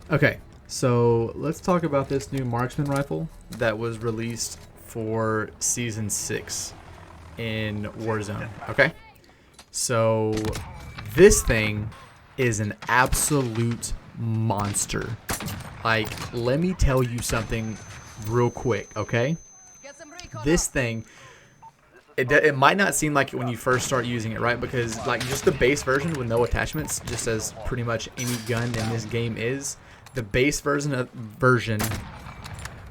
Okay, so let's talk about this new marksman rifle that was released for Season 6 in Warzone. Okay, so this thing is an absolute monster. Like, let me tell you something real quick, okay? This thing, it might not seem like it when you first start using it, right? Because, like, just the base version with no attachments, just as pretty much any gun in this game is, the base version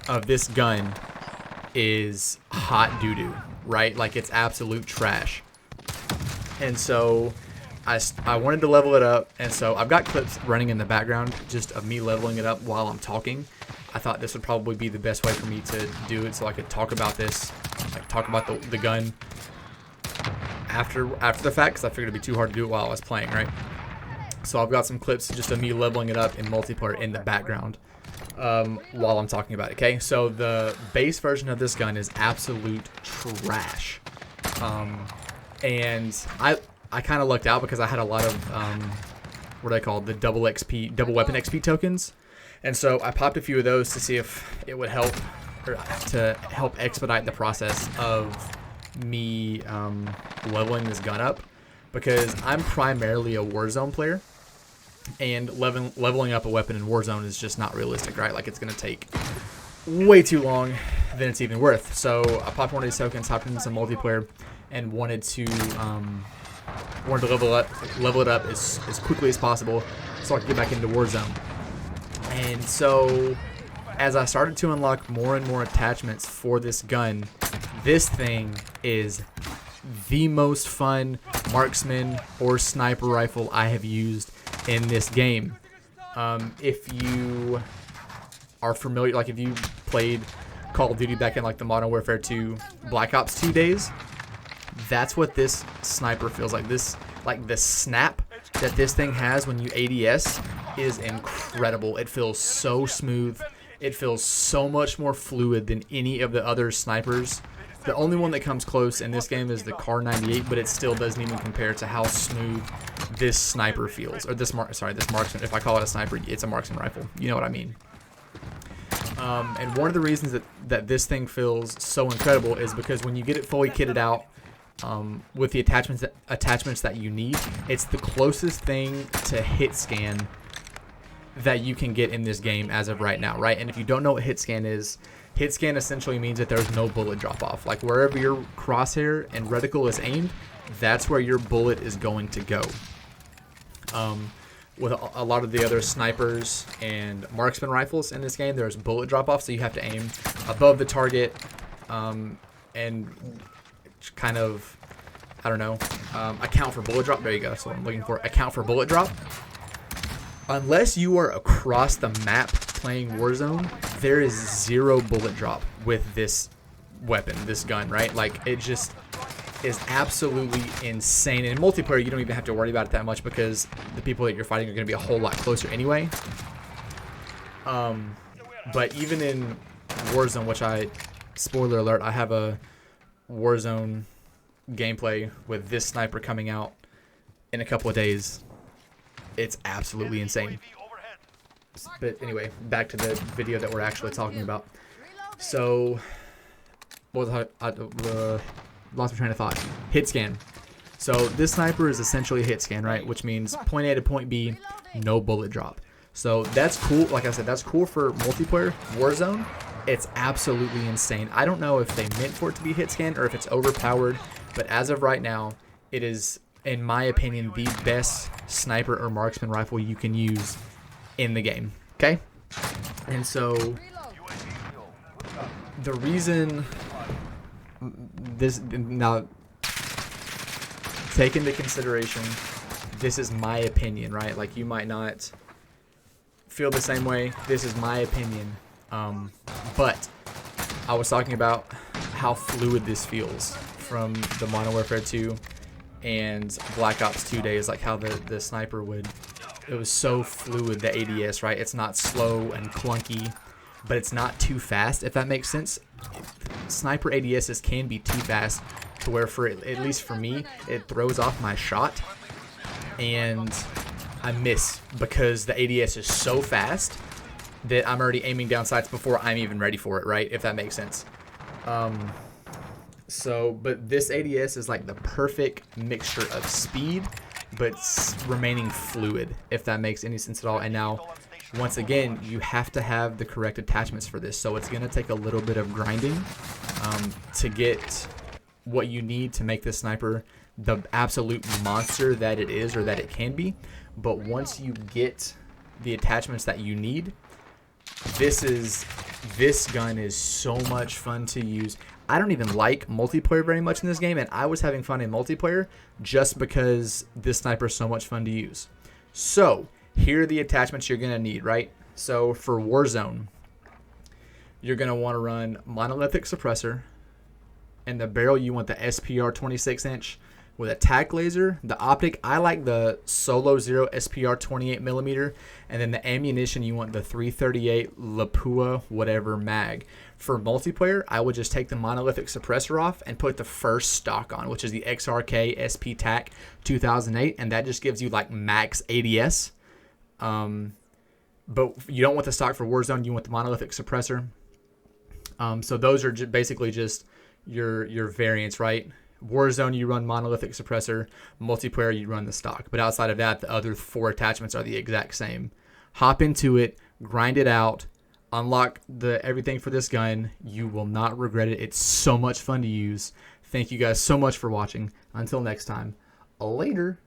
of this gun is hot doo-doo, right? Like, it's absolute trash. And so I wanted to level it up, and so I've got clips running in the background just of me leveling it up while I'm talking. I thought this would probably be the best way for me to do it, so I could talk about this, like talk about the gun after the fact, because I figured it'd be too hard to do it while I was playing, right? So I've got some clips just of me leveling it up in multiplayer in the background while I'm talking about it, okay? So the base version of this gun is absolute trash. And I kind of lucked out because I had a lot of, what do they call it? The double weapon XP tokens. And so I popped a few of those to see if it would help, or to help expedite the process of me leveling this gun up. Because I'm primarily a Warzone player. And leveling up a weapon in Warzone is just not realistic, right? Like, it's going to take way too long than it's even worth. So I popped one of these tokens, hopped into some multiplayer, and wanted to level it up as quickly as possible so I could get back into Warzone. And so as I started to unlock more and more attachments for this gun, this thing is the most fun marksman or sniper rifle I have used in this game. If you are familiar, like if you played Call of Duty back in like the Modern Warfare 2 Black Ops 2 days, that's what this sniper feels like. This, like the snap that this thing has when you ADS is incredible. It feels so smooth. It feels so much more fluid than any of the other snipers. The only one that comes close in this game is the Car 98, but it still doesn't even compare to how smooth this sniper feels. Or this marksman. If I call it a sniper, it's a marksman rifle. You know what I mean. And one of the reasons that this thing feels so incredible is because when you get it fully kitted out, with the attachments that you need, it's the closest thing to hit scan that you can get in this game as of right now, right? And if you don't know what hit scan is, hit scan essentially means that there's no bullet drop off. Like wherever your crosshair and reticle is aimed, that's where your bullet is going to go. With a lot of the other snipers and marksman rifles in this game, there's bullet drop off, so you have to aim above the target and kind of, I don't know, account for bullet drop. There you go, that's what I'm looking for. Account for bullet drop. Unless you are across the map playing Warzone, there is zero bullet drop with this weapon, this gun, right? Like, it just is absolutely insane. And in multiplayer, you don't even have to worry about it that much because the people that you're fighting are going to be a whole lot closer anyway. But even in Warzone, which spoiler alert, I have a Warzone gameplay with this sniper coming out in a couple of days. It's absolutely insane. But anyway, back to the video that we're actually talking about. So, what was lost my train of thought. Hit scan. So this sniper is essentially a hit scan, right? Which means point A to point B, no bullet drop. So that's cool. Like I said, that's cool for multiplayer. Warzone, it's absolutely insane. I don't know if they meant for it to be hit scan or if it's overpowered, but as of right now, it is, in my opinion, the best sniper or marksman rifle you can use in the game. Okay? And so the reason this, now take into consideration, this is my opinion, right? Like, you might not feel the same way. This is my opinion. But I was talking about how fluid this feels from the Modern Warfare 2 and Black Ops 2 days, like how the sniper would, it was so fluid, the ADS, right? It's not slow and clunky, but it's not too fast, if that makes sense. Sniper ADSs can be too fast to where, for at least for me, it throws off my shot. And I miss because the ADS is so fast that I'm already aiming down sights before I'm even ready for it, right? If that makes sense. But this ADS is like the perfect mixture of speed, but remaining fluid, if that makes any sense at all. And now, once again, you have to have the correct attachments for this. So it's going to take a little bit of grinding to get what you need to make this sniper the absolute monster that it is, or that it can be. But once you get the attachments that you need, this gun is so much fun to use. I don't even like multiplayer very much in this game, and I was having fun in multiplayer just because this sniper is so much fun to use. So here are the attachments you're gonna need, right? So for Warzone, you're gonna want to run monolithic suppressor, and the barrel you want the SPR 26-inch with a tac laser. The optic, I like the Solo Zero SPR 28mm, and then the ammunition you want the 338 Lapua whatever mag. For multiplayer, I would just take the monolithic suppressor off and put the first stock on, which is the XRK SP TAC 2008, and that just gives you like max ADS. But you don't want the stock for Warzone, you want the monolithic suppressor. So those are basically just your variants, right? Warzone, you run monolithic suppressor. Multiplayer, you run the stock. But outside of that, the other 4 attachments are the exact same. Hop into it, grind it out, unlock everything for this gun. You will not regret it. It's so much fun to use. Thank you guys so much for watching. Until next time, later.